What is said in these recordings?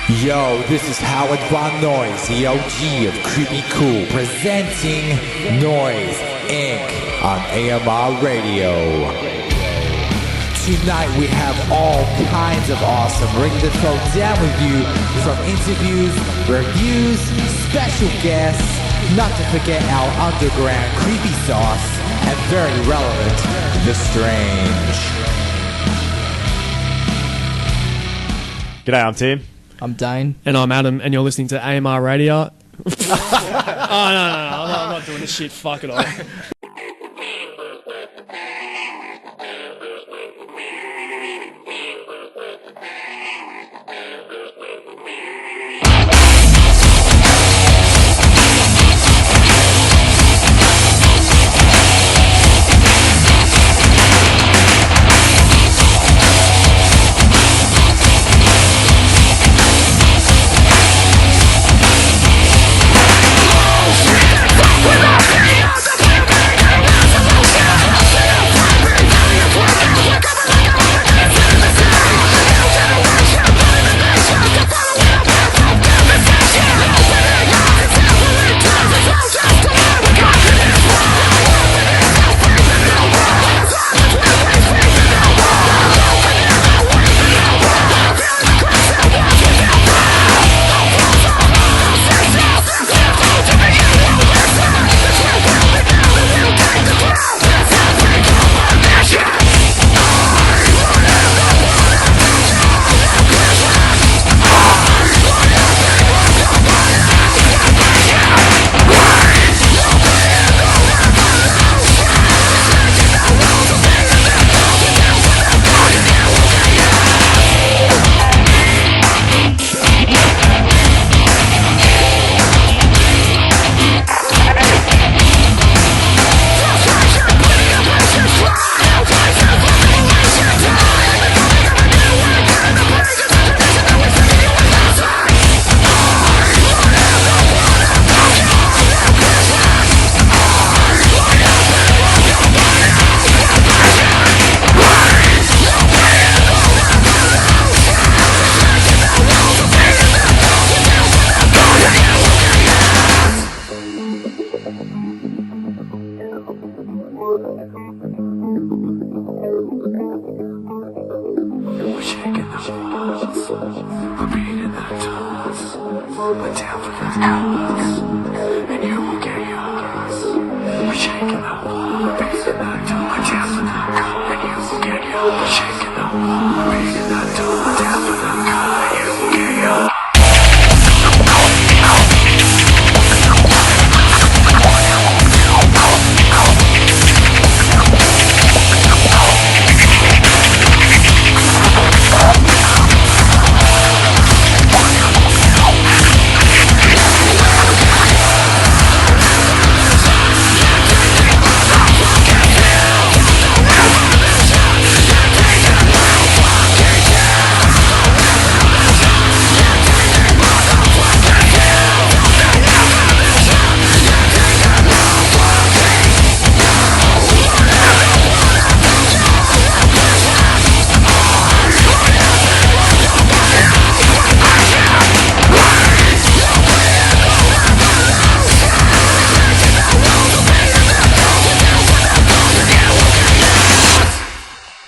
Yo, this is Howard Von Noise, the OG of Creepy Cool, presenting Noise Inc. on AMR Radio. Tonight we have all kinds of awesome, ready to throw down with you, from interviews, reviews, special guests, not to forget our underground creepy sauce, and very relevant, the strange. G'day, I'm Tim. I'm Dane. And I'm Adam, and you're listening to AMR Radio. Oh, no, I'm not doing this shit. Fuck it off.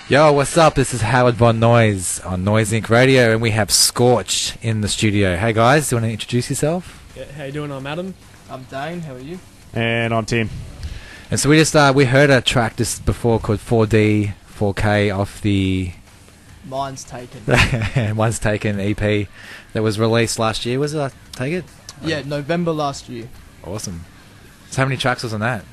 Yo, what's up? This is Howard Von Noise on Noise Inc. Radio, and we have Skorched in the studio. Hey guys, do you want to introduce yourself? Yeah, how you doing? I'm Adam. I'm Dane. How are you? And I'm Tim. And so we just we heard a track just before called 4D 4K off the Mine's Taken. One's Taken EP that was released last year. Was it? I take it? Yeah, November last year. Awesome. So how many tracks was on that?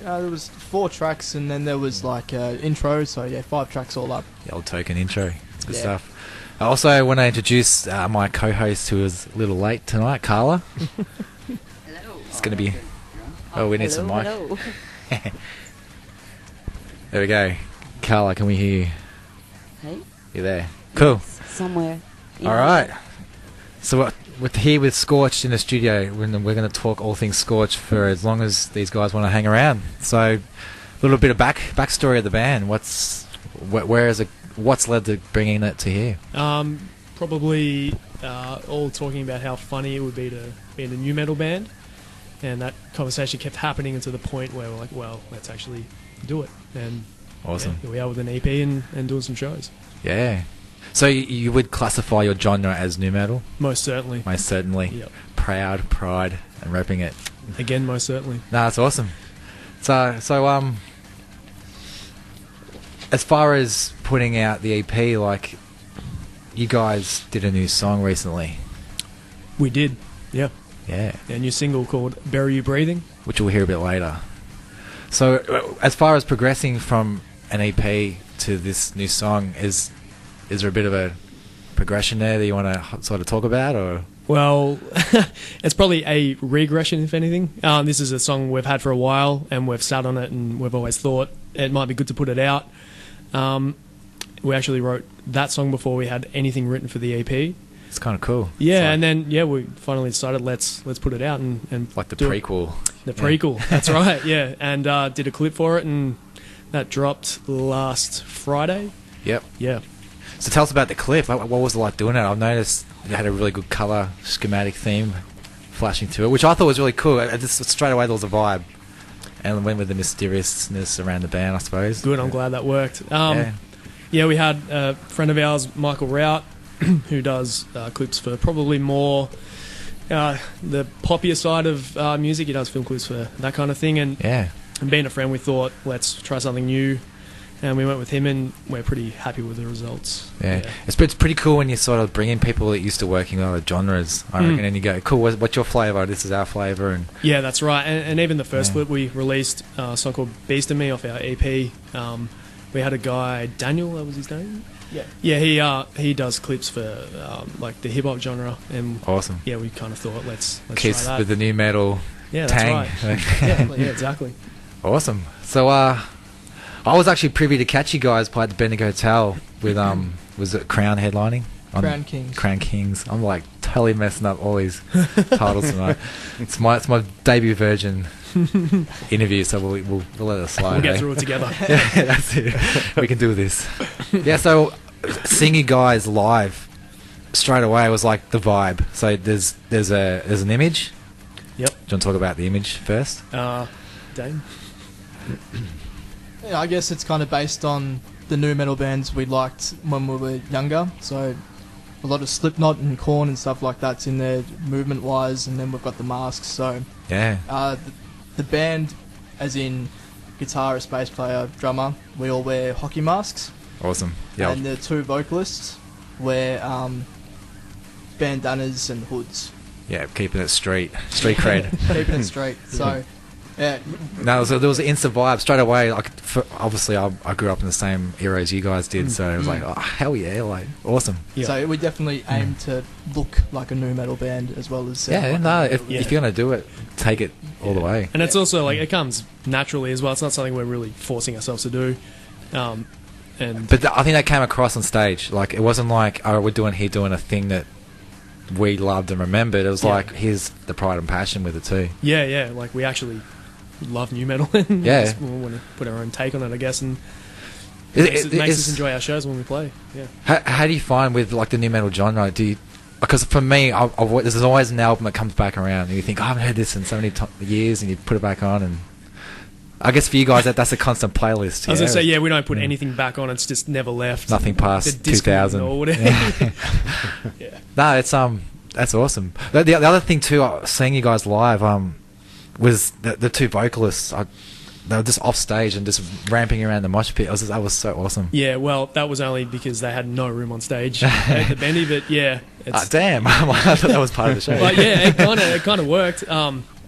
There was 4 tracks, and then there was like intro. So yeah, 5 tracks all up. The old Token intro. It's good Yeah. stuff. I also want to introduce my co-host who is a little late tonight, Carla. Hello. It's going to be... Oh, we need some mic. Hello. There we go. Carla, can we hear you? Hey. You there? Cool. Somewhere. All right. So we're here with Skorched in the studio, and we're going to talk all things Skorched for as long as these guys want to hang around. So, a little bit of backstory of the band. What's led to bringing it to here? Probably all talking about how funny it would be to be in a new metal band, and that conversation kept happening until the point where we're like, well, let's actually do it. And Awesome. here we are with an EP and doing some shows. Yeah. So you would classify your genre as new metal? Most certainly. Most certainly. Yep. Proud, pride, and repping it. Again, most certainly. No, that's awesome. So as far as putting out the EP, like, you guys did a new song recently. We did, yeah. Yeah. A new single called Bury You Breathing. Which we'll hear a bit later. So, as far as progressing from an EP to this new song, is there a bit of a progression there that you want to sort of talk about, or? Well, it's probably a regression, if anything. This is a song we've had for a while, and we've sat on it, and we've always thought it might be good to put it out. We actually wrote that song before we had anything written for the EP. It's kind of cool. Yeah, and then we finally decided let's put it out and like the do prequel. The prequel, that's right. Yeah, and did a clip for it, and that dropped last Friday. Yep. Yeah. So tell us about the clip. What was it like doing it? I've noticed it had a really good colour schematic theme flashing through it, which I thought was really cool. Just straight away there was a vibe, and went with the mysteriousness around the band, I suppose. Good. I'm glad that worked. Yeah, we had a friend of ours, Michael Rout, who does clips for probably more the poppier side of music. He does film clips for that kind of thing. And being a friend, we thought, let's try something new. And we went with him, and we're pretty happy with the results. Yeah. It's pretty cool when you sort of bring in people that used to working on other genres, I reckon, and you go, cool, what's your flavour? This is our flavour. And yeah, that's right. And even the first clip we released, a song called Beast in Me off our EP, we had a guy, Daniel, that was his name? Yeah, he does clips for like the hip hop genre, and awesome. Yeah, we kind of thought let's Kiss try that with the new metal tang. That's right. yeah, exactly. Awesome. So I was actually privy to catch you guys play at the Bendigo Hotel with was it Crown headlining? Crown Kings. Crown Kings. I'm like totally messing up all these titles tonight. It's my debut Virgin interview, so we'll let it slide. We'll get through it together. Yeah, that's it. We can do this. Yeah, so seeing you guys live straight away was like the vibe. So there's an image. Yep. Do you want to talk about the image first? Dane? Yeah, I guess it's kind of based on the new metal bands we liked when we were younger. So a lot of Slipknot and Korn and stuff like that's in there movement-wise, and then we've got the masks. So yeah, the band, as in guitarist, bass player, drummer, we all wear hockey masks. Awesome. Yeah. And the two vocalists wear bandanas and hoods. Yeah, keeping it street cred. Keeping it straight. So. Yeah. No, so there was an instant vibe straight away. Like, obviously, I grew up in the same era as you guys did, so it was like, oh, hell yeah, like, awesome. Yeah. So we definitely aim to look like a new metal band as well as... if you're going to do it, take it all the way. And it's also, like, it comes naturally as well. It's not something we're really forcing ourselves to do. But I think that came across on stage. Like, it wasn't like, oh, we're doing a thing that we loved and remembered. It was like, here's the pride and passion with it too. Yeah, like, we actually... love new metal and we want to put our own take on it, I guess, and it makes us enjoy our shows when we play. Yeah. How do you find with like the new metal genre? Because for me, there's always an album that comes back around and you think, oh, I haven't heard this in so many years, and you put it back on, and I guess for you guys that's a constant playlist. I was going to say, we don't put anything back on. It's just never left. Nothing past 2000 or whatever. Yeah. No, it's that's awesome. The other thing too, seeing you guys live, was the two vocalists. They were just off stage and just ramping around the mosh pit. That was so awesome. Yeah, well, that was only because they had no room on stage at the Bendy, but yeah. Damn, I thought that was part of the show. But yeah, it kind of worked.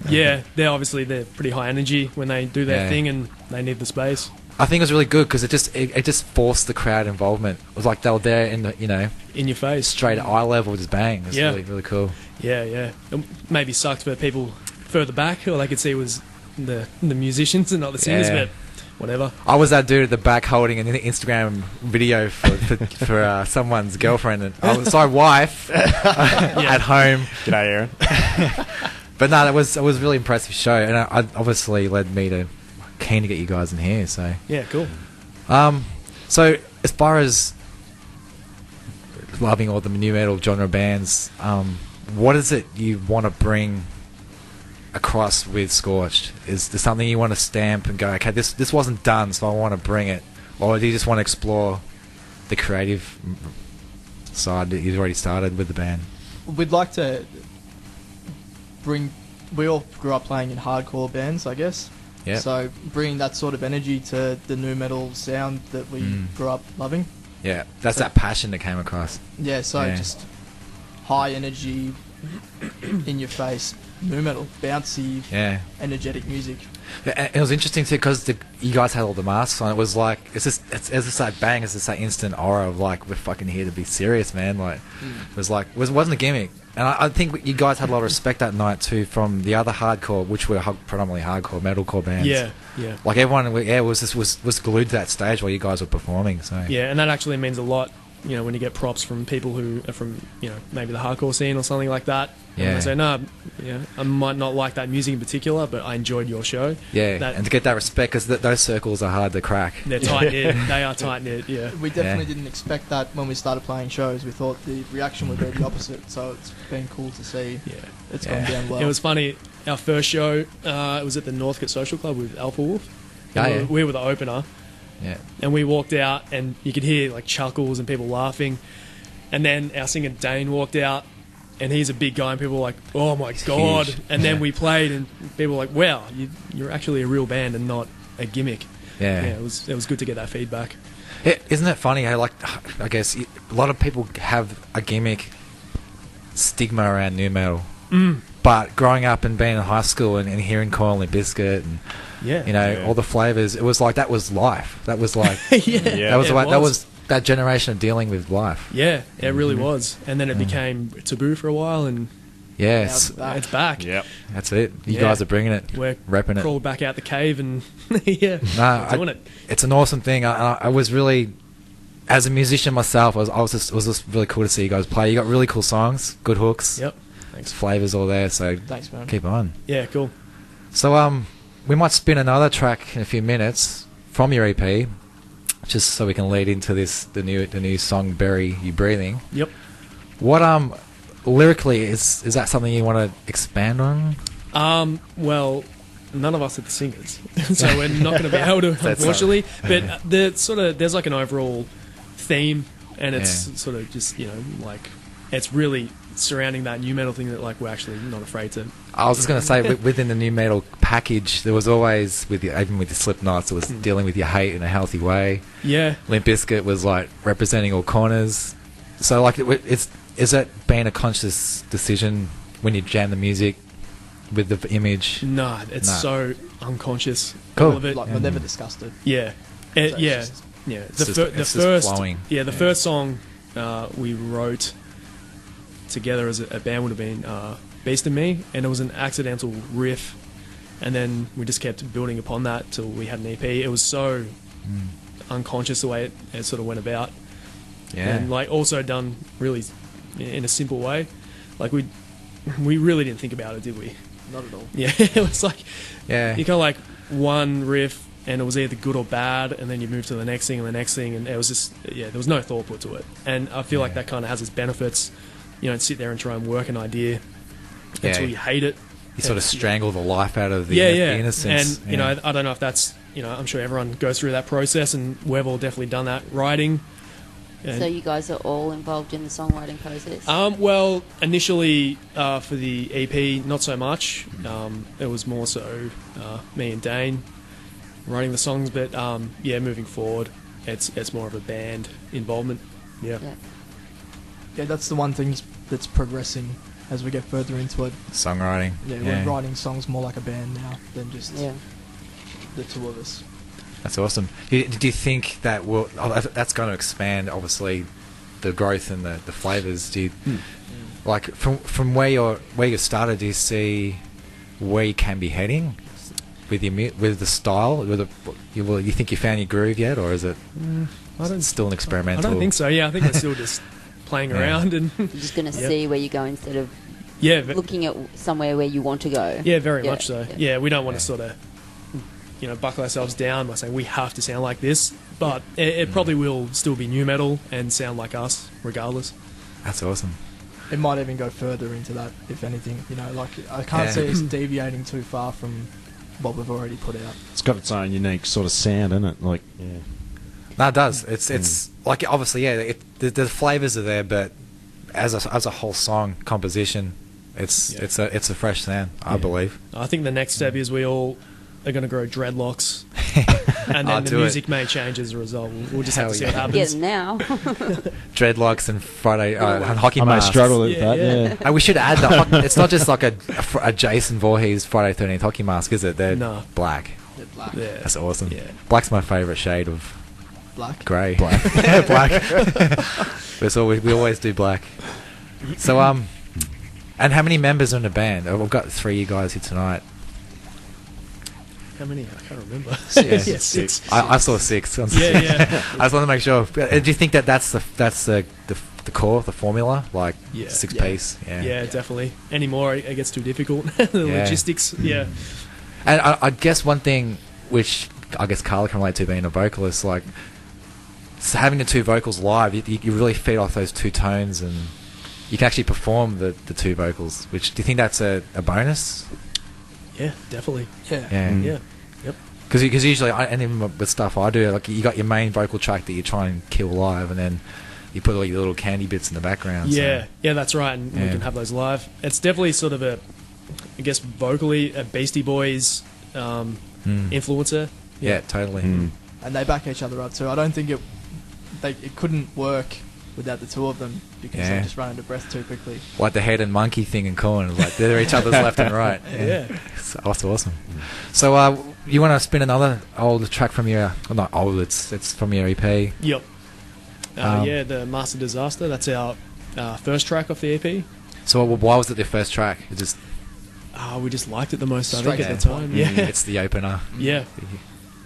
Yeah, they're pretty high energy when they do their thing, and they need the space. I think it was really good because it just forced the crowd involvement. It was like they were there in your face, straight at eye level, just bang. It was really, really cool. Yeah. It maybe sucked for people further back, all I could see was the musicians and not the singers, but whatever. I was that dude at the back holding an Instagram video for someone's girlfriend, and wife at home. G'day, Aaron. But no, it was a really impressive show, and it obviously led me to keen to get you guys in here. So yeah, cool. So as far as loving all the new metal genre bands. What is it you want to bring across with Scorched? Is there something you want to stamp and go, okay, this wasn't done, so I want to bring it? Or do you just want to explore the creative side that you've already started with the band? We'd like to bring... We all grew up playing in hardcore bands, I guess. Yeah. So bringing that sort of energy to the new metal sound that we grew up loving. Yeah, that's So- that passion that came across. Yeah, so Yeah. just high energy, in your face, new metal, bouncy, Yeah. energetic music. It was interesting too because you guys had all the masks on. It was like it's just like bang, it's just that instant aura of like we're fucking here to be serious, man. Like it was like wasn't a gimmick, and I think you guys had a lot of respect that night too from the other hardcore, which were predominantly hardcore metalcore bands. Yeah. Like everyone, was glued to that stage while you guys were performing. So Yeah, and that actually means a lot, you know, when you get props from people who are from, you know, maybe the hardcore scene or something like that. And Yeah. they say, no, you know, I might not like that music in particular, but I enjoyed your show. yeah, That- and to get that respect because those circles are hard to crack. They're tight-knit. They are tight-knit, yeah. We definitely Yeah. didn't expect that when we started playing shows. We thought the reaction would be the opposite, so it's been cool to see. Yeah. It's Yeah. gone down well. It was funny. Our first show, it was at the Northcote Social Club with Alpha Wolf. Oh, And yeah. we were the opener. Yeah, And we walked out, and you could hear like chuckles and people laughing. And then our singer Dane walked out, and he's a big guy, and people were like, "Oh my god!" huge. And then Yeah. we played, and people were like, "Wow, you're actually a real band and not a gimmick." yeah. It was good to get that feedback. Isn't it funny how, like, I guess a lot of people have a gimmick stigma around new metal. But growing up and being in high school and hearing Coil and Biscuit and Yeah, you know Yeah. all the flavors, it was like that was life. That was like yeah, that was it like, that was that generation of dealing with life. Yeah, it really was. And then it became taboo for a while, and Yes, Now it's back. Yep. that's it. You Yeah. guys are bringing it, We're repping it. crawled back out the cave, and yeah, Nah, we're doing it. It's an awesome thing. I was really, as a musician myself, it was just really cool to see you guys play. You got really cool songs, good hooks. Yep. There's Thanks. flavors all there. So Thanks, man. keep on. Yeah, cool. So we might spin another track in a few minutes from your EP, just so we can lead into the new song "Bury You Breathing." Yep. What lyrically is that something you want to expand on? Well, none of us are the singers, so we're not going to be able to, That's unfortunately. But there's like an overall theme, and it's Yeah. sort of just, you know, like it's really surrounding that new metal thing that like we're actually not afraid to. I was just going to say within the new metal package, there was always even with the Slipknots, it was dealing with your hate in a healthy way. Yeah. Limp Bizkit was like representing all corners. So like is that being a conscious decision when you jam the music with the image? Nah, it's Nah. so unconscious. Cool. All of it. Like, we've never discussed it. Yeah. So it's Yeah. just- Yeah. It's just first flowing. Yeah, the first song we wrote together as a band would have been Beast and Me, and it was an accidental riff, and then we just kept building upon that till we had an EP. It was so unconscious the way it sort of went about, Yeah. and like also done really in a simple way. Like we really didn't think about it, did we? Not at all. Yeah, it was like Yeah. you got like one riff, and it was either good or bad, and then you move to the next thing and the next thing, and it was just there was no thought put to it. And I feel like that kind of has its benefits. You don't sit there and try and work an idea until you hate it. You sort of strangle the life out of the the innocence. And you know, I don't know if that's, you know, I'm sure everyone goes through that process, and we've all definitely done that writing. And, So you guys are all involved in the songwriting process? well, initially for the EP, not so much. It was more so me and Dane writing the songs, but moving forward, it's more of a band involvement. Yeah. Yeah. Yeah, that's the one thing that's progressing as we get further into it. Songwriting. Yeah, Yeah. we're writing songs more like a band now than just Yeah. the two of us. That's awesome. Do you think that that's going to expand, obviously, the growth and the flavors? Do you, like from where you started? Do you see where you can be heading with with the style? You think you found your groove yet, or is it I don't still an experimental? I don't think so. Yeah, I think we're still just playing Yeah. around and You're just going to Yep. see where you go instead of yeah, looking at somewhere where you want to go. yeah, very Yeah, much so. yeah. Yeah, we don't want Yeah. to sort of, you know, buckle ourselves down by saying we have to sound like this, but it probably will still be new metal and sound like us regardless. That's awesome. It might even go further into that, if anything. You know, like I can't see us deviating too far from what we've already put out. It's got its own unique sort of sound, isn't it? Like, yeah. No, it does. It's like, obviously, yeah, the flavors are there, but as a whole song composition, it's a fresh sound, I believe. I think the next step is we all are going to grow dreadlocks, and then the music may change as a result. We'll just have to see what happens. Yeah, now. Dreadlocks and Friday and hockey I may masks. struggle with that, yeah. And we should add it's not just like a Jason Voorhees Friday 13th hockey mask, is it? They're black. They're black. Yeah. That's awesome. Yeah. Black's my favourite shade of Black. grey. Black. We always do black. So and how many members are in the band? We've got 3 you guys here tonight. How many? I can't remember. Yeah. Yeah, 6. I saw 6. Yeah. I just want to make sure. Do you think that's the core, the formula, like 6 piece? Yeah, definitely. Anymore, it gets too difficult. The logistics, And I guess one thing which I guess Carla can relate to, being a vocalist, like having the 2 vocals live, you really feed off those 2 tones, and you can actually perform the 2 vocals. Which, do you think that's a bonus? Yeah, definitely. Yeah. Yep. Because usually, and even with stuff I do, like you got your main vocal track that you try and kill live, and then you put all your little candy bits in the background. Yeah, so. that's right, and we can have those live. It's definitely sort of I guess vocally, a Beastie Boys influencer. Yeah, totally. And they back each other up too. I don't think it couldn't work without the 2 of them, because they just run out of breath too quickly. Like the head and monkey thing in Korn, like they're each other's left and right. Yeah. That's awesome. So you want to spin another old track from your, well, not old, it's from your EP? Yep. The Masta Disaster. That's our first track off the EP. So why was it the first track? It just we just liked it the most, I think, Straight at to the the time. point. Yeah. It's the opener. Yeah.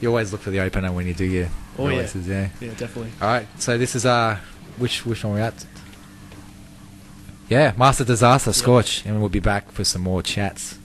You always look for the opener when you do your releases, yeah. Yeah, definitely. All right, so this is which one are we at? Yeah, Masta Disaster, Skorched, and we'll be back for some more chats.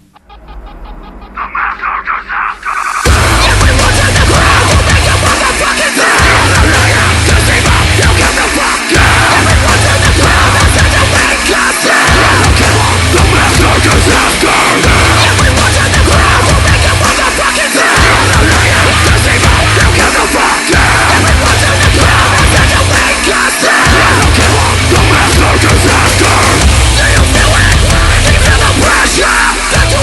Pressure!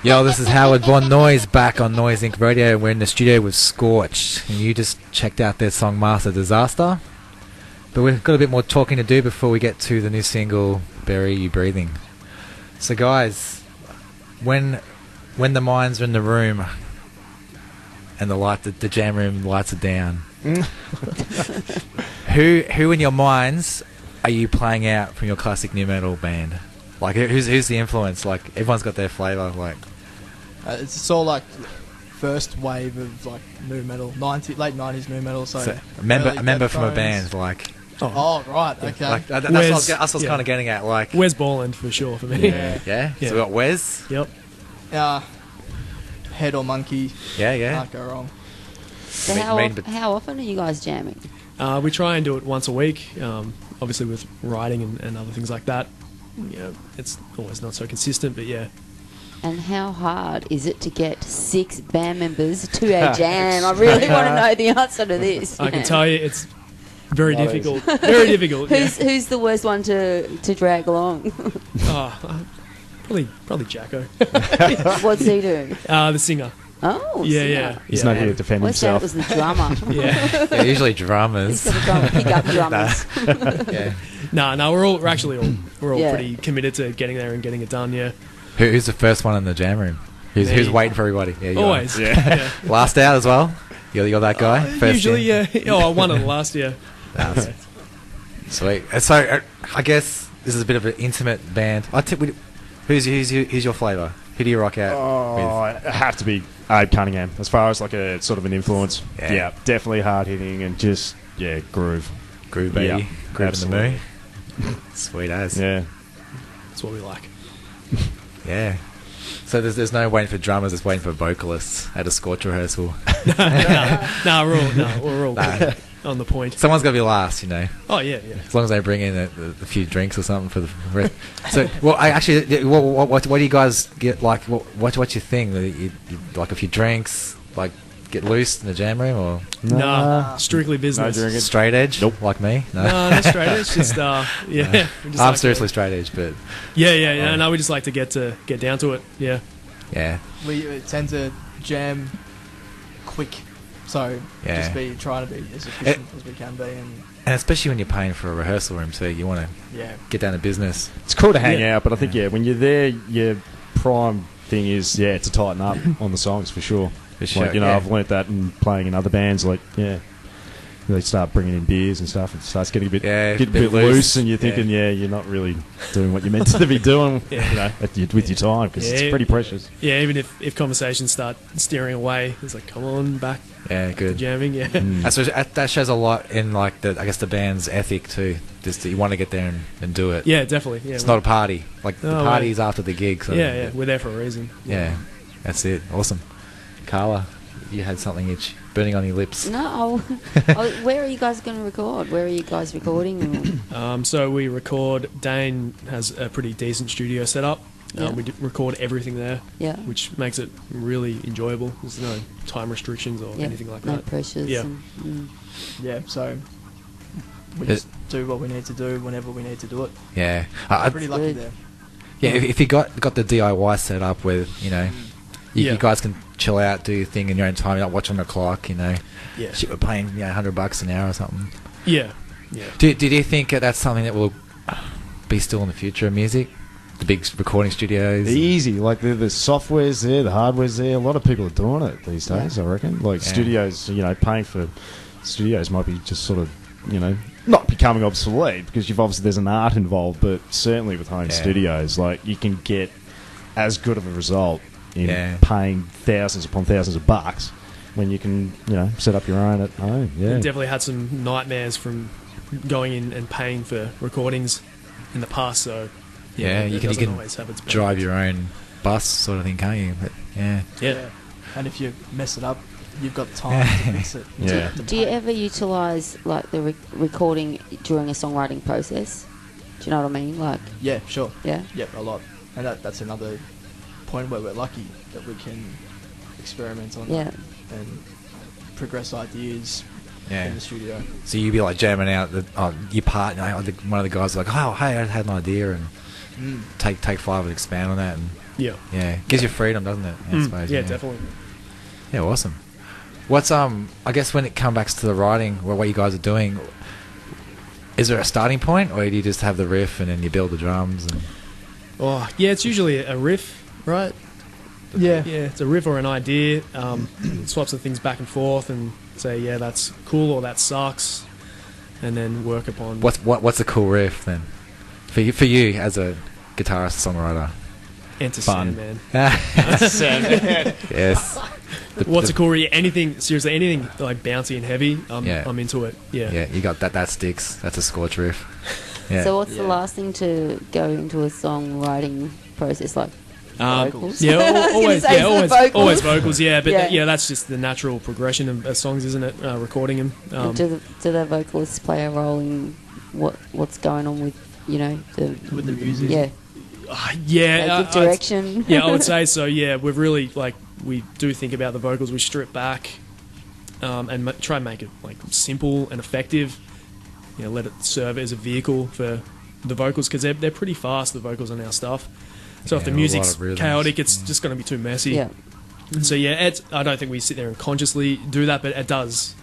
Yo, this is Howard Von Noise back on Noise Inc. Radio. We're in the studio with Skorched, and you just checked out their song Masta Disaster. But we've got a bit more talking to do before we get to the new single Bury You Breathing. So guys, when the minds are in the room and the jam room lights are down, who in your minds are you playing out from your classic new metal band? Like, who's the influence? Like, everyone's got their flavour. Like, it's all like first wave of like new metal, late 90s new metal. So a member Deftones. from a band, like. Oh right, okay. Like, that's what I was kind of getting at. Like, Wes Borland for sure for me. yeah. Yeah. So we got Wes. Yep. Head or Monkey. Yeah. Can't go wrong. So Mean- how often are you guys jamming? We try and do it once a week. Obviously with writing and other things like that. Yeah, it's always not so consistent, but yeah. And how hard is it to get 6 band members to a jam? I really want to know the answer to this. I can tell you it's very Not difficult. Very difficult. Yeah. Who's the worst one to drag along? Probably Jacko. What's he do? The singer. Oh, Yeah, singer. yeah. He's yeah. not here to defend Wes Borland himself. was the drummer. Yeah. Yeah, usually He's drummers. got to go and pick up drummers. Yeah. No, we're actually all Yeah. pretty committed to getting there and getting it done. Yeah. Who's the first one in the jam room? Who's Me. waiting for everybody? Yeah, you are. Always. Yeah. Last out as well. You're that guy. First Usually, in? yeah. Oh, I won it last year. Nice. Yeah. Sweet. So I guess this is a bit of an intimate band. Who's your flavour? Who do you rock out with? It have to be Abe Cunningham. As far as like a sort of an influence, Yeah. definitely hard hitting and just groove. Groove baby. Yeah, Groove in the absolutely. moon. Sweet as. Yeah, That's what we like. Yeah. So there's no waiting for drummers, it's waiting for vocalists at a Scorch rehearsal. No, we're all Nah. good on the point. Someone's got to be last, you know. Oh yeah. As long as they bring in a few drinks or something for the rest. So, well, what do you guys get? Like, what's your thing? You like a few drinks, like get loose in the jam room, or Nah, strictly business. No drinking. straight edge? Nope. Like me? No, not straight edge. Just yeah. we just I'm like seriously to- straight edge, but Yeah. No, we just like to get down to it. Yeah. yeah, We tend to jam quick, so Yeah. just be trying to be as efficient as we can be, and and especially when you're paying for a rehearsal room, so you want to yeah, get down to business. it's cool to hang Yeah. out, but I think when you're there, your prime thing is to tighten up on the songs for sure. For sure, Like, yeah. I've learnt that in playing in other bands. Like, they start bringing in beers and stuff. It starts getting a bit, Yeah, get a a bit bit loose, loose. and you're thinking, you're not really doing what you're meant to be doing, with your time, because Yeah. it's pretty precious. Yeah, even if conversations start steering away, it's like, come on, back Yeah, to good. jamming. Yeah. That shows a lot in like the band's ethic too. Just that you want to get there and do it. Yeah, definitely. Yeah, It's not a party. Like the No party's after the gig. So yeah, we're there for a reason. Yeah, that's it. Awesome. Carla, you had something burning on your lips. No, where are you guys going to record? Where are you guys recording? So we record. Dane has a pretty decent studio set up. Yeah. We record everything there, Yeah. which makes it really enjoyable. There's no time restrictions or Yeah, anything like no that. pressures. Yeah. yeah. So we It- just do what we need to do whenever we need to do it. Yeah, I'm pretty lucky good. there. yeah. If you got the DIY set up with, you Yeah. guys can chill out, do your thing in your own time. You're not watching the clock. Yeah. Shit, we're paying $100 an hour or something. Yeah. Yeah. Do you think that's something that will be still in the future of music? The big recording studios. Easy, like the software's there, the hardware's there. A lot of people are doing it these days, I reckon. Like Yeah. studios, paying for studios might be just sort of, not becoming obsolete, because there's an art involved, but certainly with home Yeah. studios, like you can get as good of a result in Yeah. paying thousands upon thousands of bucks when you can, set up your own at home. Yeah, We've definitely had some nightmares from going in and paying for recordings in the past. So Yeah, it you doesn't can always have its drive benefits. your own bus sort of thing, can't you? But yeah. Yeah. And if you mess it up, you've got time to fix it. Yeah. To Do you pay. ever utilise like the recording during a songwriting process? Do you know what I mean? Like, Yeah, sure. yeah. Yep, a lot. And that's another point where we're lucky that we can experiment on Yeah. that and progress ideas Yeah. in the studio. So you'd be like jamming out your part. One of the guys is like, "Oh, hey, I had an idea," and take 5 and expand on that, and Yeah. gives you freedom, doesn't it? I suppose, Yeah, definitely. Yeah, awesome. What's I guess when it comes back to the writing, what you guys are doing, is there a starting point, or do you just have the riff and then you build the drums? And Oh, yeah, it's usually a riff, right? Yeah. Yeah, it's a riff or an idea. Swap some things back and forth and say, yeah, that's cool or that sucks, and then work upon. what's a cool riff then for you as a guitarist songwriter? Enter Fun. Sandman. Yes. What's a cool riff? Anything, seriously, anything like bouncy and heavy, Yeah. I'm into it. Yeah. Yeah, you got that. That sticks. That's a Skorched riff. Yeah. So what's the last thing to go into a songwriting process like? Vocals? Yeah, I was gonna always, say, yeah, is it always, vocals? always vocals. Yeah, but Yeah. that's just the natural progression of songs, isn't it? Recording them. And do the vocalists play a role in what's going on with With the music. Yeah, yeah, give direction. yeah, I would say so. Yeah, we've really we do think about the vocals. We strip back and try and make it simple and effective. Let it serve as a vehicle for the vocals, because they're pretty fast, the vocals on our stuff. So if Yeah, the a music's lot of rhythms. chaotic, it's just going to be too messy. Yeah. So yeah, I don't think we sit there and consciously do that, but it does.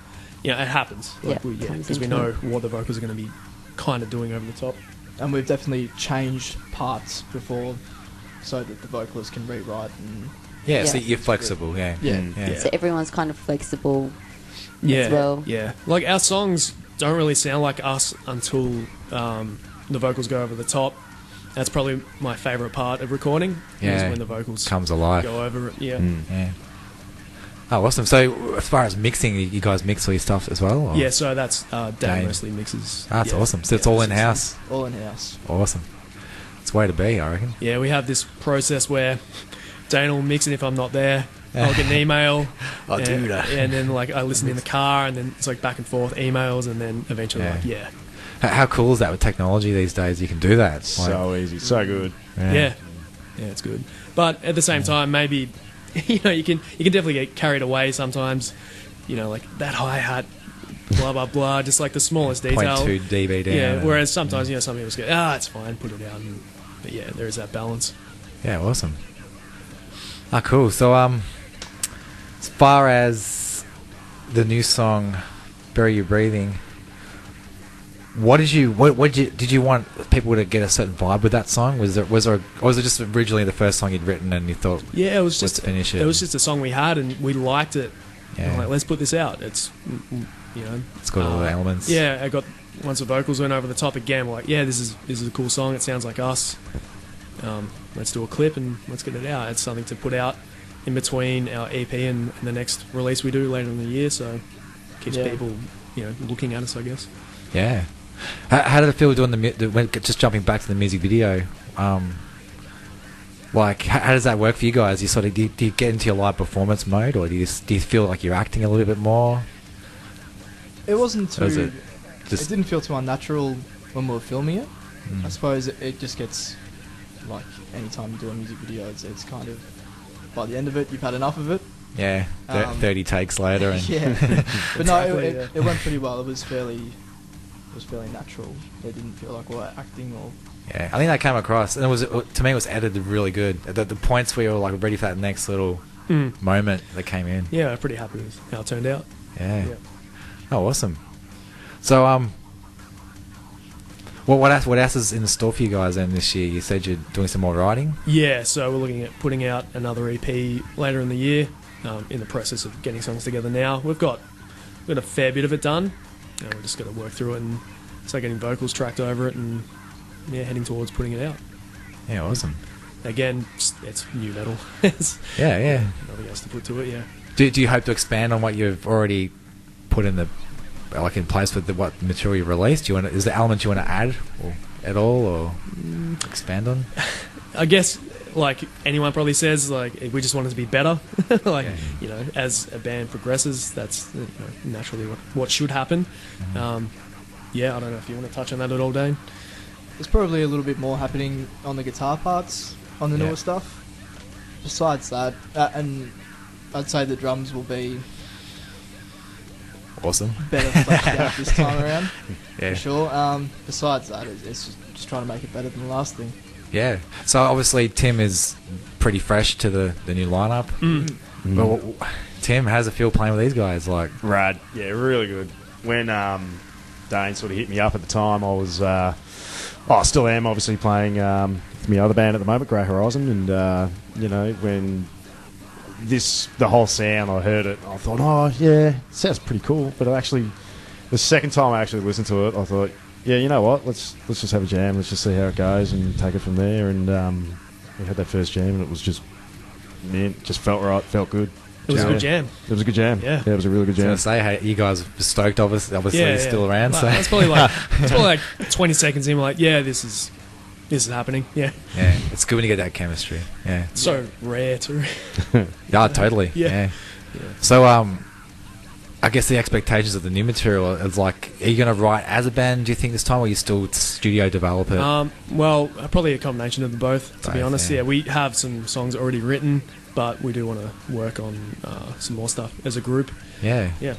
It happens. Yeah, Because comes we into know it. what the vocals are going to be kind of doing over the top. And we've definitely changed parts before so that the vocalist can rewrite and Yeah, so Yeah. you're flexible. Yeah. Yeah. Yeah. So everyone's kind of flexible. Yeah, well. yeah. Like our songs don't really sound like us until the vocals go over the top. That's probably my favourite part of recording. Yeah. Is when the vocals Comes alive. go over it. Yeah. Yeah. Oh, awesome. So, as far as mixing, you guys mix all your stuff as well? Or? Yeah, so that's Dan Dane. mostly mixes. Ah, that's Yeah. awesome. So it's all in house. all in house. Awesome. It's the way to be, I reckon. Yeah, we have this process where Dane will mix it if I'm not there. I'll get an email. I'll do that. And then I listen in the car, and then it's back and forth emails, and then eventually Yeah. How cool is that with technology these days? You can do that. So easy, so good. Yeah, it's good. But at the same time, maybe you can definitely get carried away sometimes. That hi hat, blah blah blah, just the smallest detail. 0.2 dB down. Yeah. Whereas sometimes some people just go, it's fine, put it out. But yeah, there is that balance. Yeah, awesome. Ah, cool. So, as far as the new song, "Bury Your Breathing," did you want people to get a certain vibe with that song? Was there, or was it just originally the first song you'd written and you thought, Yeah, it was let's just finish it? It was just a song we had and we liked it. Yeah. I'm let's put this out. It's It's got all the elements. Yeah, I got once the vocals went over the top again. We're this is a cool song. It sounds like us. Let's do a clip and let's get it out. It's something to put out in between our EP and the next release we do later in the year. So keeps people looking at us, I guess. Yeah. How did it feel doing just jumping back to the music video? How does that work for you guys? You sort of do you get into your live performance mode, or do you feel like you're acting a little bit more? It wasn't too. Or is it It just didn't feel too unnatural when we were filming it. I suppose it just gets anytime you do a music video, it's kind of by the end of it you've had enough of it. yeah, 30 takes later and Yeah, but no, Exactly, it went pretty well. It was fairly natural. It didn't feel like we were acting or. yeah, I think that came across, and to me it was edited really good. The points where you were ready for that next little moment that came in. Yeah, I'm pretty happy with how it turned out. Yeah. Yeah. Oh, awesome. So what else is in the store for you guys then this year? You said you're doing some more writing. Yeah, so we're looking at putting out another EP later in the year. In the process of getting songs together now. We've got a fair bit of it done. We're just going to work through it and start getting vocals tracked over it and heading towards putting it out. Yeah, awesome. Again, it's new metal. Yeah. Nothing else to put to it, yeah. Do you hope to expand on what you've already put in in place with what material you released? Is there elements you want to add at all or expand on? I guess, anyone probably says, we just want it to be better. As a band progresses, that's naturally what should happen. Yeah, I don't know if you want to touch on that at all, Dane. There's probably a little bit more happening on the guitar parts on the Yeah. newer stuff. Besides that, and I'd say the drums will be Awesome. better fleshed out this time around, Yeah. for sure. Besides that, it's just trying to make it better than the last thing. Yeah. So obviously Tim is pretty fresh to the new lineup. But Tim, how's it feel playing with these guys? Like, Rad. Yeah, really good. When Dane sort of hit me up at the time, I was... I still am obviously playing with my other band at the moment, Grey Horizon, and, when the whole sound, I heard it, I thought, oh, yeah, it sounds pretty cool. But the second time I actually listened to it, I thought, yeah, you know what, let's just have a jam, let's just see how it goes and take it from there. And we had that first jam, and it was just, man, just felt right, felt good. It was a good jam. It was a good jam. Yeah, it was a really good jam. I was going to say, hey, you guys were stoked, obviously still around. Like, so it's probably like 20 seconds in, we're like, yeah, this is happening. Yeah. Yeah, it's good when you get that chemistry. Yeah. It's so rare too. Yeah, totally. Yeah. So, I guess the expectations of the new material is like, are you going to write as a band, do you think, this time, or are you still studio develop it? Well, probably a combination of the both, to be honest. Yeah. Yeah, we have some songs already written, but we do want to work on some more stuff as a group. Yeah. Yeah.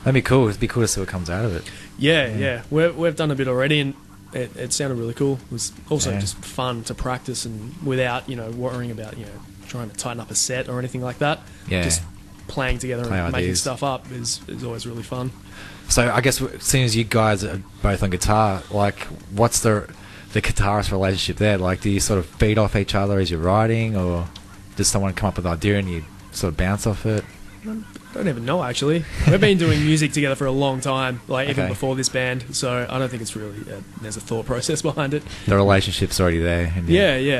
That'd be cool. It'd be cool to see what comes out of it. Yeah. We've done a bit already, and it sounded really cool. It was also just fun to practice, and without, worrying about, trying to tighten up a set or anything like that. Yeah. Just playing together Play and making ideas. stuff up is always really fun. So I guess, seeing as you guys are both on guitar, like, what's the guitarist relationship there? Like, do you sort of feed off each other as you're writing, or does someone come up with an idea and you sort of bounce off it? I don't even know, actually. We've been doing music together for a long time, like even Okay. before this band, so I don't think it's really there's a thought process behind it. The relationship's already there. And Yeah.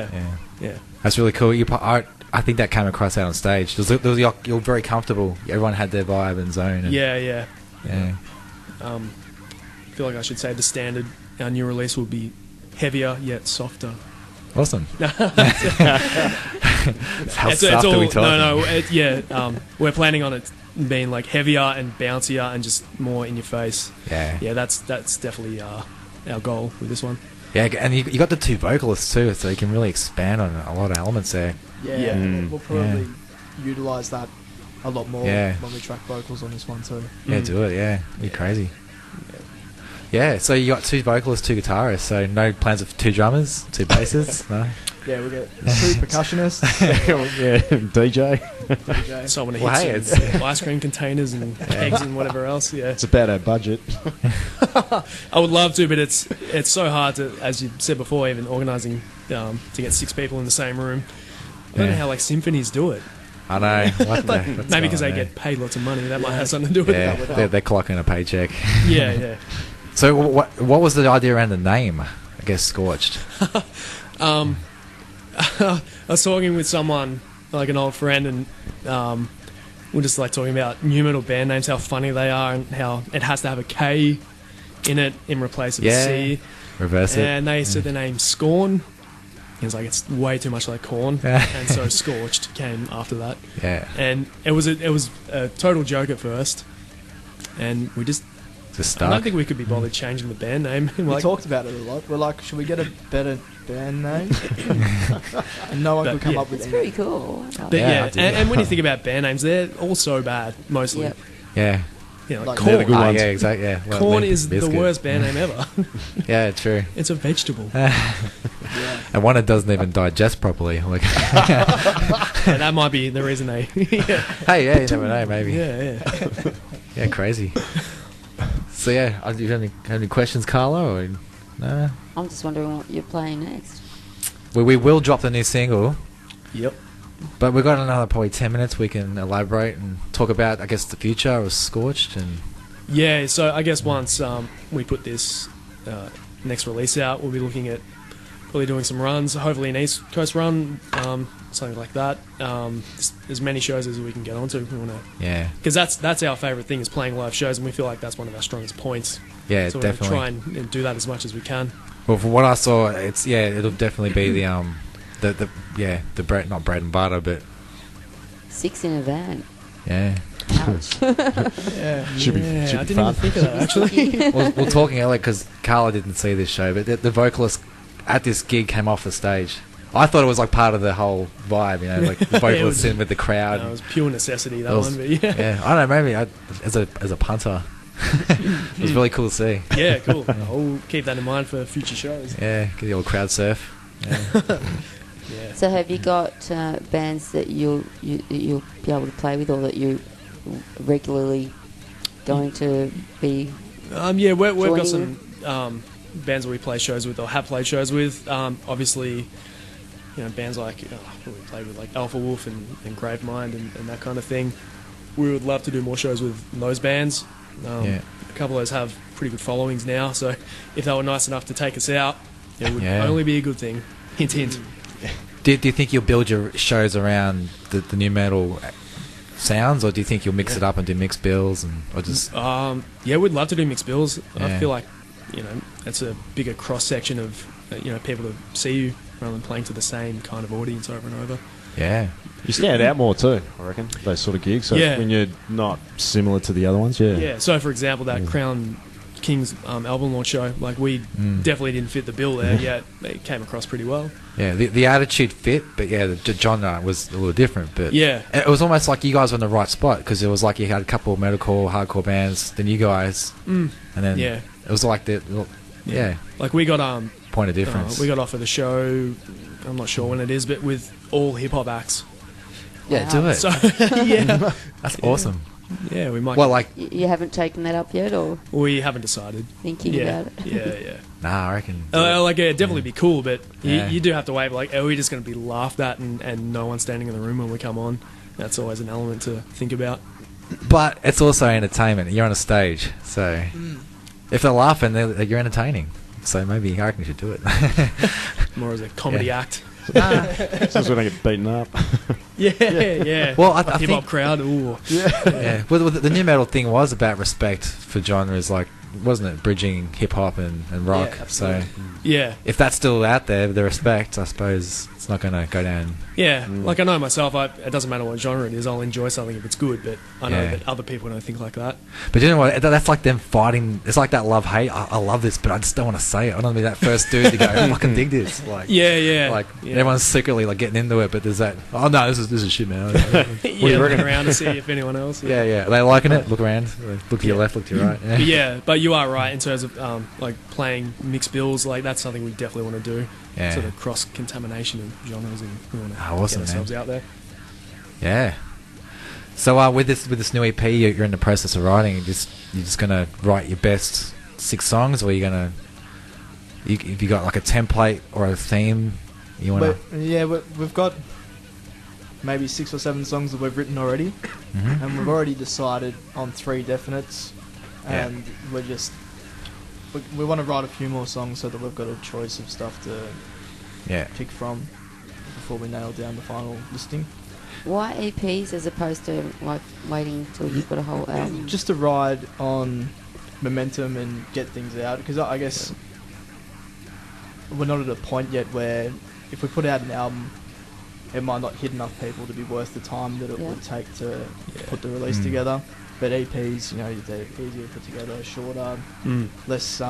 That's really cool. I think that came across out on stage. You're very comfortable. Everyone had their vibe and zone. And, Yeah. Yeah. I feel like I should say the standard, our new release will be heavier yet softer. Awesome. How It's soft all, are we talking? no, we're planning on it being like heavier and bouncier and just more in your face. Yeah. That's definitely our goal with this one. Yeah, and you got the two vocalists too, so you can really expand on a lot of elements there. Yeah, Mm. we'll probably utilise that a lot more Yeah. when we track vocals on this one too. Yeah, do it. Yeah, be crazy. Yeah, so you got two vocalists, two guitarists. So no plans of two drummers, two bassists. No. Yeah, we'll get two percussionists. Yeah, DJ. DJ. So many Well, hits hey, and ice cream containers and eggs and whatever else. Yeah, It's about our budget. I would love to, but it's so hard to, as you said before, even organising to get 6 people in the same room. I don't know how like symphonies do it. I know. What the- what's Maybe because going they on get paid lots of money. That might have something to do with there? it. Yeah, they're clocking a paycheck. Yeah. So what was the idea around the name? I guess Skorched. I was talking with someone, like an old friend, and we're just like talking about new metal band names, how funny they are, and how it has to have a K in it in place of a C. Reverse it. And they said the name Scorn. He was like, it's way too much like corn, and so Scorched came after that. Yeah. And it was a total joke at first, and we just Just I don't stuck. think we could be bothered changing the band name. We're We like, talked about it a lot. We're like, should we get a better band name? And no one could come yeah. up with It's anything. pretty cool. but Yeah, yeah, I do. and when you think about band names, they're all so bad mostly. Yep. Yeah. You know, like Like- They're the corn. good ones. Yeah, exactly. Yeah. Well, Corn Limp is the Bizkit. worst band name ever. Yeah, true. It's a vegetable. Yeah. And one that doesn't even digest properly. Like, And that might be the reason they. Yeah, hey, yeah, you never know, maybe. yeah. Yeah, crazy. So yeah, do you have any questions, Carla? Or no? I'm just wondering what you're playing next. Well, we will drop the new single, Yep. but we've got another probably 10 minutes we can elaborate and talk about, I guess, the future of Skorched and Yeah, so I guess once we put this next release out, we'll be looking at probably doing some runs, hopefully an East Coast run, something like that. As many shows as we can get onto. We wanna, yeah, because that's our favourite thing, is playing live shows, and we feel like that's one of our strongest points. yeah, So we're definitely. going to try and do that as much as we can. Well, from what I saw, it'll definitely be the bread, not bread and butter, but 6 in a van. yeah. Ouch. Yeah. Should be Yeah, should I be didn't fun. even think of that, actually. We're talking earlier because Carla didn't see this show, but the vocalist at this gig came off the stage. I thought it was like part of the whole vibe, like the vocalist was- sitting with the crowd. No, it was pure necessity, that It was- one, but yeah. Yeah, I don't know, maybe as a punter, it was really cool to see. Yeah, cool. I'll keep that in mind for future shows. Yeah, get the old crowd surf. Yeah. So have you got bands that you'll be able to play with, or that you regularly going to be? Yeah, we've got joining some bands that we play shows with or have played shows with. Obviously, bands like we played with like Alpha Wolf and Gravemind and that kind of thing. We would love to do more shows with those bands. A couple of those have pretty good followings now, so if they were nice enough to take us out, it would only be a good thing. Hint, hint. Do you think you'll build your shows around the new metal sounds, or do you think you'll mix it up and do mixed bills, or just? We'd love to do mixed bills. Yeah. I feel like it's a bigger cross section of people to see you rather than playing to the same kind of audience over and over. Yeah. You stand out more too, I reckon, those sort of gigs. So when you're not similar to the other ones, Yeah, so for example, that Crown Kings album launch show, like we definitely didn't fit the bill there, yet it came across pretty well. Yeah, the attitude fit, but the genre was a little different. But yeah, it was almost like you guys were in the right spot, because it was like you had a couple of metalcore, hardcore bands, then you guys, and then it was like like we got point of difference. We got offered a show, I'm not sure when it is, but with all hip hop acts. Yeah, do it. So yeah, that's awesome. Yeah, we might. Well, like you haven't taken that up yet, or we haven't decided. Thinking about it. Yeah. Nah, I reckon. It'd definitely be cool, but you do have to wait. Like, are we just going to be laughed at and no one standing in the room when we come on? That's always an element to think about. But it's also entertainment. You're on a stage, so if they're laughing, you're entertaining. So maybe I reckon you should do it. More as a comedy act. Since we don't get beaten up. Yeah. Well, I hip hop think crowd. Ooh. Yeah. Well, the new metal thing was about respect for genres, like, wasn't it, bridging hip hop and rock? Yeah, so yeah, if that's still out there, the respect, I suppose it's not going to go down. Yeah, like I know myself, it doesn't matter what genre it is, I'll enjoy something if it's good, but I know that other people don't think like that. But you know what, that's like them fighting. It's like that love-hate. I love this, but I just don't want to say it. I don't want to be that first dude to go, I fucking dig this. Like, Like everyone's secretly like getting into it, but there's that, oh no, this is shit, man. Looking around to see if anyone else. Yeah. Are they liking it? Look around. Look to your left, look to your right. But you are right in terms of like playing mixed bills. Like that's something we definitely want to do. Yeah. Sort of cross contamination of genres, and we want to awesome, get ourselves out there. Yeah. So with this new EP, you're in the process of writing. You're just gonna write your best 6 songs, or you're gonna if you got like a template or a theme you want to? We've got maybe 6 or 7 songs that we've written already, and we've already decided on 3 definites, and we want to write a few more songs so that we've got a choice of stuff to pick from before we nail down the final listing. Why EPs as opposed to like waiting till you've got a whole album? Just to ride on momentum and get things out, because I guess we're not at a point yet where if we put out an album, it might not hit enough people to be worth the time that it would take to put the release together. But EPs, they're easier to put together, shorter, less.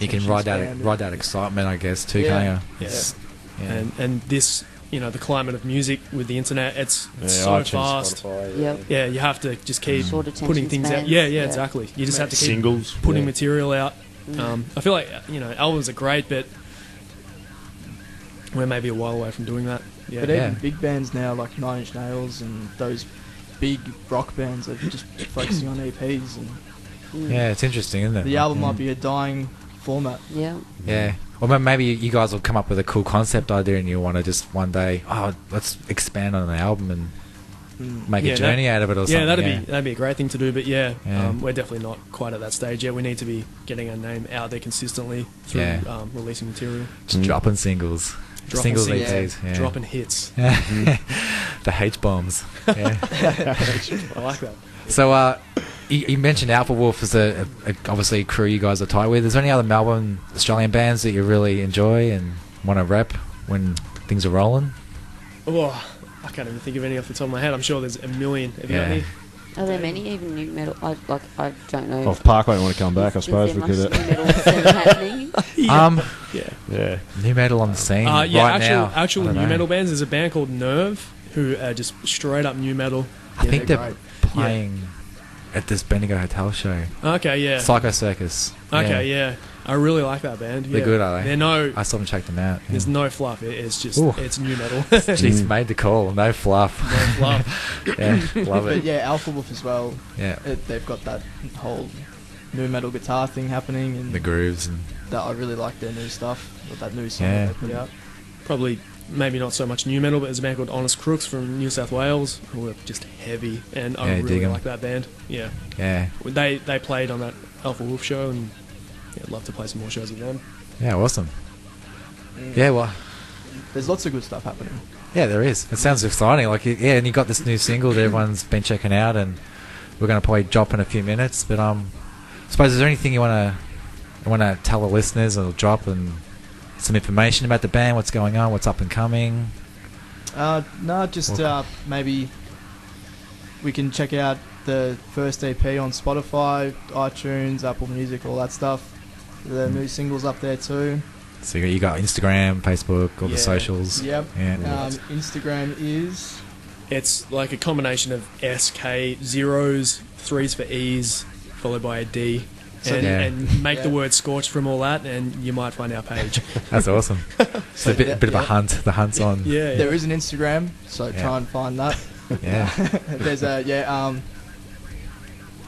You can ride that excitement, I guess, too, can't you? Yeah. And this, the climate of music with the internet, it's so fast. Yeah, you have to just keep putting things out. Yeah, exactly. You just have to keep putting material out. I feel like albums are great, but we're maybe a while away from doing that. Yeah. But even big bands now, like 9 Inch Nails and those big rock bands, are just focusing on EPs. And it's interesting, isn't it? The album might be a dying format. Yeah. Or maybe you guys will come up with a cool concept idea and you want to just one day, let's expand on an album and make a journey out of it or something. Yeah, that'd be a great thing to do. But we're definitely not quite at that stage yet. We need to be getting our name out there consistently through releasing material. Just dropping singles. Singles EPs. Yeah. Dropping hits. The H-bombs. Yeah. I like that. So, you mentioned Alpha Wolf as obviously a crew you guys are tight with. Is there any other Melbourne Australian bands that you really enjoy and want to rep when things are rolling? Oh, I can't even think of any off the top of my head. I'm sure there's a million. Have you got any? Are there many even new metal? I don't know. Well, if Parkway want to come back, I suppose we could. New metal scene happening? New metal on the scene actual new metal bands. There's a band called Nerve who are just straight up new metal. I think they're playing at this Bendigo Hotel show. Okay, yeah. Psycho Circus. Okay, yeah. I really like that band. They're yeah. good, are they? They're no. I still haven't checked them out. There's no fluff. It's just Ooh. it's new metal. Jeez, made the call. No fluff. No fluff. Yeah, love But it. yeah, Alpha Wolf as well. Yeah, They've got that whole new metal guitar thing happening, and the grooves and that I really like their new stuff. With that new song Yeah. that they put out. Probably maybe not so much new metal, but there's a band called Honest Crooks from New South Wales who are just heavy, and I Yeah, dig really 'em. like that band. Yeah, yeah, they played on that Alpha Wolf show, and yeah, I'd love to play some more shows with them. yeah, awesome. Yeah, well, There's lots of good stuff happening. yeah, there is. It sounds exciting. Like, yeah, and you got this new single that everyone's been checking out, and we're going to probably drop in a few minutes. But I suppose is there anything you want to tell the listeners or drop and some information about the band, what's going on, what's up and coming? No, just maybe we can check out the first EP on Spotify, iTunes, Apple Music, all that stuff. The new singles up there too. So you got Instagram, Facebook, all the Yeah. socials. Yep. Yeah. Instagram is It's like a combination of SK zeros, 3s for E's, followed by a D. So And, Yeah. and make the Yeah. word Skorched from all that, and you might find our page. That's awesome. It's a bit of a Yeah. hunt. The hunt's on. Yeah, there is an Instagram, so Yeah. try and find that. Yeah. There's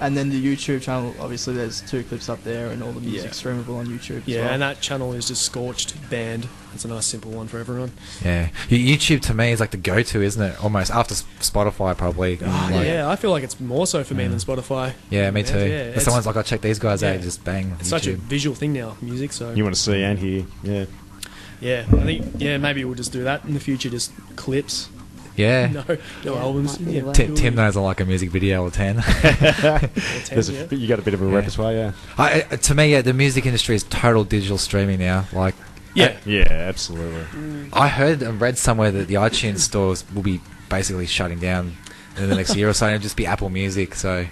and then the YouTube channel. Obviously, there's 2 clips up there, and all the music streamable on YouTube. Yeah, as well. and that channel is just Skorched Band. It's a nice simple one for everyone. Yeah. YouTube to me is like the go-to, isn't it? Almost after Spotify, probably. Like- Yeah, I feel like it's more so for me than Spotify. Yeah, me too. Yeah, If someone's like, I'll check these guys out, yeah. just bang. It's such a YouTube. visual thing now, music. So You want to see and hear, yeah. yeah, I think maybe we'll just do that in the future. Just clips, Yeah. no Yeah, albums. might be Yeah, the way. Tim knows I like a music video or 10. There's you got a bit of a Yeah. repertoire, yeah. To me, the music industry is total digital streaming now. Like, yeah. Yeah, absolutely. I heard and read somewhere that the iTunes stores will be basically shutting down in the next year or so, and it'll just be Apple Music. So,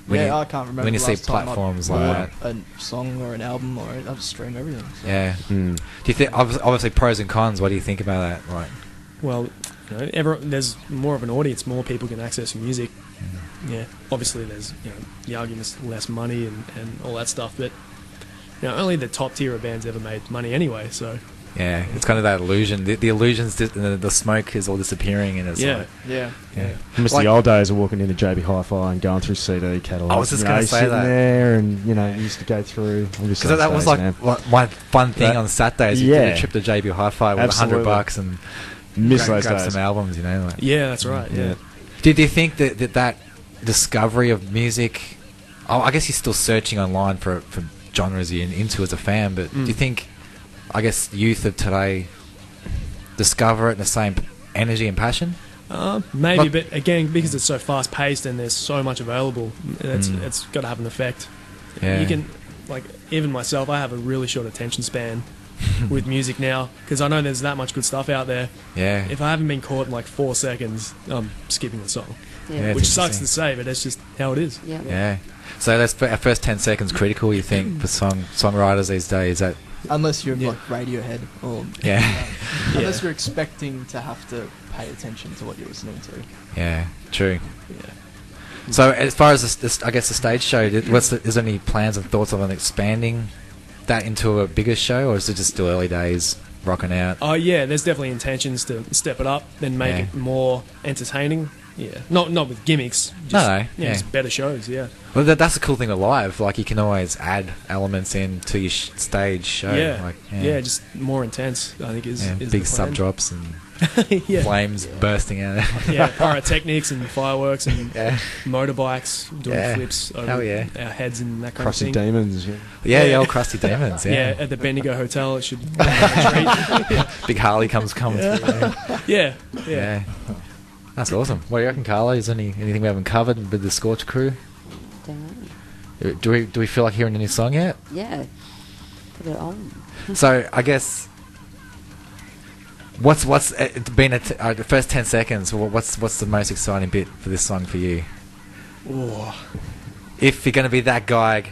when Yeah, you- I can't remember when you the see last time I platforms bought like a song or an album, or I just stream everything. So. yeah. Mm. Do you think obviously pros and cons? What do you think about that? Like, Well, there's more of an audience. More people can access music. Yeah, obviously there's the arguments less money and all that stuff, but only the top tier of bands ever made money anyway. So yeah, it's kind of that illusion. The illusions, the smoke is all disappearing, and it's yeah, like, Yeah. yeah. I miss Like- the old days of walking into JB Hi-Fi and going through CD catalogs. I was just you know, gonna say sitting that. there, and you used to go through. Because that was like my fun thing That- on Saturdays. You yeah. did a trip to JB Hi-Fi with Absolutely. $100 and miss those grab days. some albums. Like. yeah, that's right. Yeah, Do you think that discovery of music? Oh, I guess you're still searching online for genres you're into as a fan, but do you think, I guess, youth of today discover it in the same energy and passion? maybe, Like- but again, because it's so fast paced and there's so much available, it's got to have an effect. Yeah. You can, like, even myself, I have a really short attention span with music now because I know there's that much good stuff out there. Yeah. If I haven't been caught in like 4 seconds, I'm skipping the song, Yeah, Yeah. it's which sucks interesting. to say, but that's just how it is. Yeah. Yeah. So that's our first 10 seconds critical, you think, for songwriters these days? That Unless you're Yeah. like Radiohead, or yeah, unless you're expecting to have to pay attention to what you're listening to. yeah, true. Yeah. So as far as this, I guess the stage show, is there any plans and thoughts of expanding that into a bigger show, or is it just still early days, rocking out? Oh yeah, there's definitely intentions to step it up and make Yeah. it more entertaining. Yeah, not with gimmicks. Just, No, yeah. just better shows. Yeah, Well, that's the cool thing with live. Like, you can always add elements into your stage show. yeah, Like, yeah, just more intense. I think is yeah, is big the sub plan. drops and yeah, flames bursting out. yeah, pyrotechnics and fireworks and Yeah. motorbikes doing Yeah. flips over Hell yeah. our heads and that kind Crusty of thing. Demons. Yeah. Yeah, the Yeah. old crusty demons. Yeah, Yeah, at the Bendigo Hotel, it should. yeah, big Harley comes coming through. yeah. Yeah. That's awesome. What do you reckon, Carla? Is there anything we haven't covered with the Scorched crew? Dunno. Do we feel like hearing a new song yet? Yeah. Put it on. So I guess what's been the first 10 seconds? What's the most exciting bit for this song for you? Ooh. If you're going to be that guy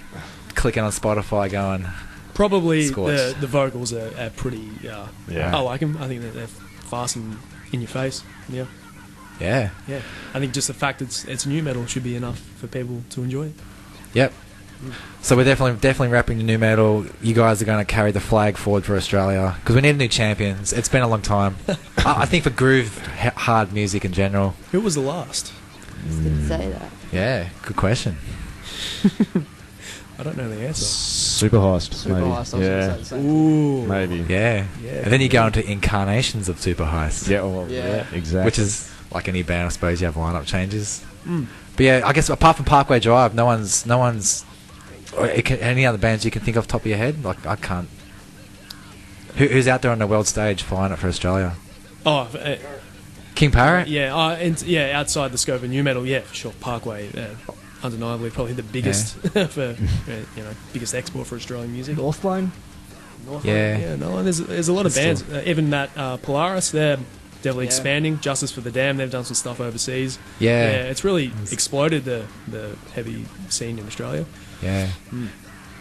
clicking on Spotify going, Probably Scorched. the vocals are pretty. Yeah. I like them. I think they're fast and in your face. Yeah. Yeah. Yeah, I think just the fact it's new metal should be enough for people to enjoy it. Yep. So we're definitely wrapping the new metal. You guys are going to carry the flag forward for Australia because we need a new champion. It's been a long time. I think for groove hard music in general. Who was the last? I was going to say that. Yeah, good question. I don't know the answer. Super Heist. Super maybe. Heist, I was gonna Yeah. say the same thing. Ooh, Maybe. Yeah. Yeah. And then you go into incarnations of Super Heist. Yeah, well, Yeah. yeah, exactly. Which is like any band, I suppose. You have lineup changes. Mm. But yeah, I guess apart from Parkway Drive, no one's. Or any other bands you can think of top of your head? Like I can't. Who's out there on the world stage flying it for Australia? Oh, King Parrot. yeah, outside the scope of new metal, yeah, for sure. Parkway, undeniably, probably the biggest for biggest export for Australian music. Northline. Yeah. No, there's a lot of bands. Even that Polaris, they're definitely Yeah. expanding. Justice for the Damned, they've done some stuff overseas. Yeah. It's really exploded the heavy scene in Australia. Yeah.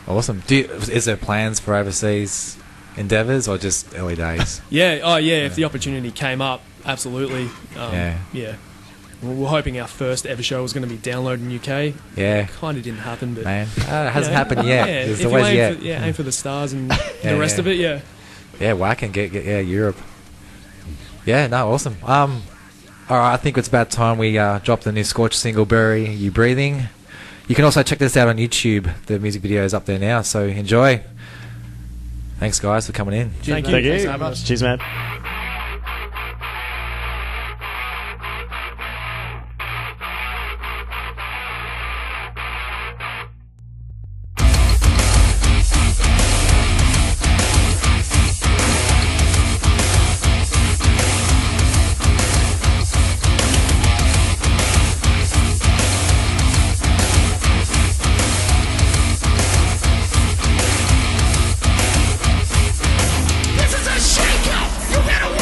Awesome. Is there plans for overseas endeavours or just early days? Yeah. If the opportunity came up, absolutely. Yeah. We're hoping our first ever show was going to be downloaded in UK. Yeah. Kind of didn't happen, but Man, it hasn't happened yet. Yeah, There's if you always aim yet. for, aim for the stars and Yeah, the rest yeah. of it. Yeah. Yeah, whack and get Europe. Yeah, no, awesome. All right, I think it's about time we drop the new Skorched single, "Bury You Breathing." You can also check this out on YouTube. The music video is up there now, so enjoy. Thanks, guys, for coming in. Thank you. Thank Thanks you. for having us. Cheers, man. This is a shakeout! You better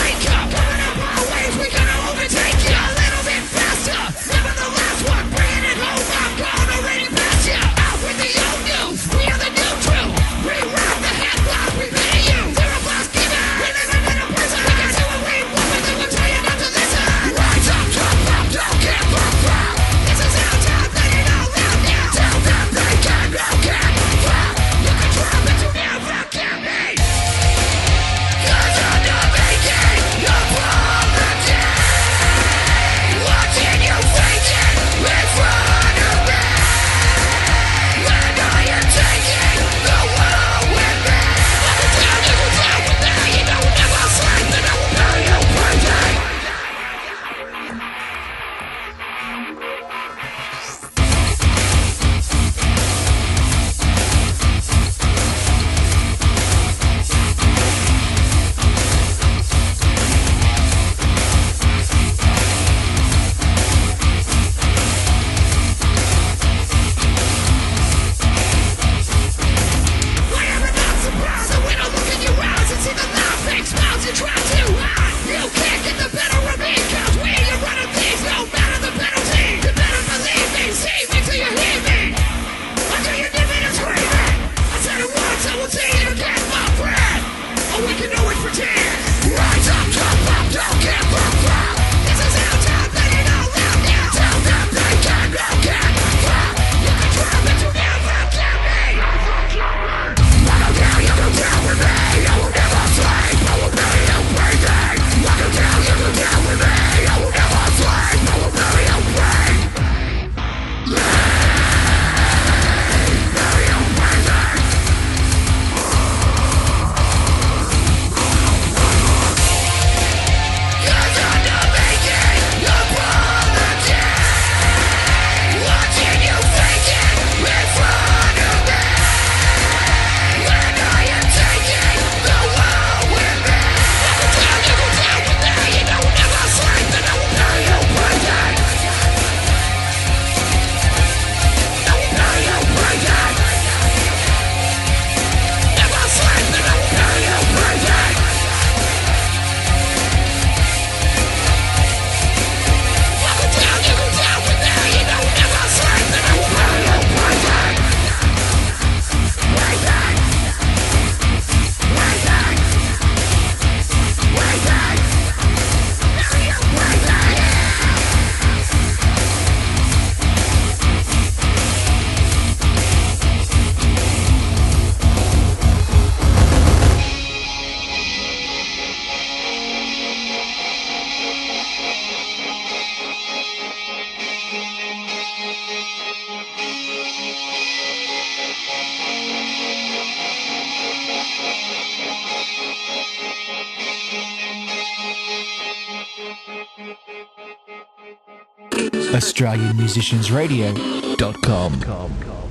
AustralianMusiciansRadio.com.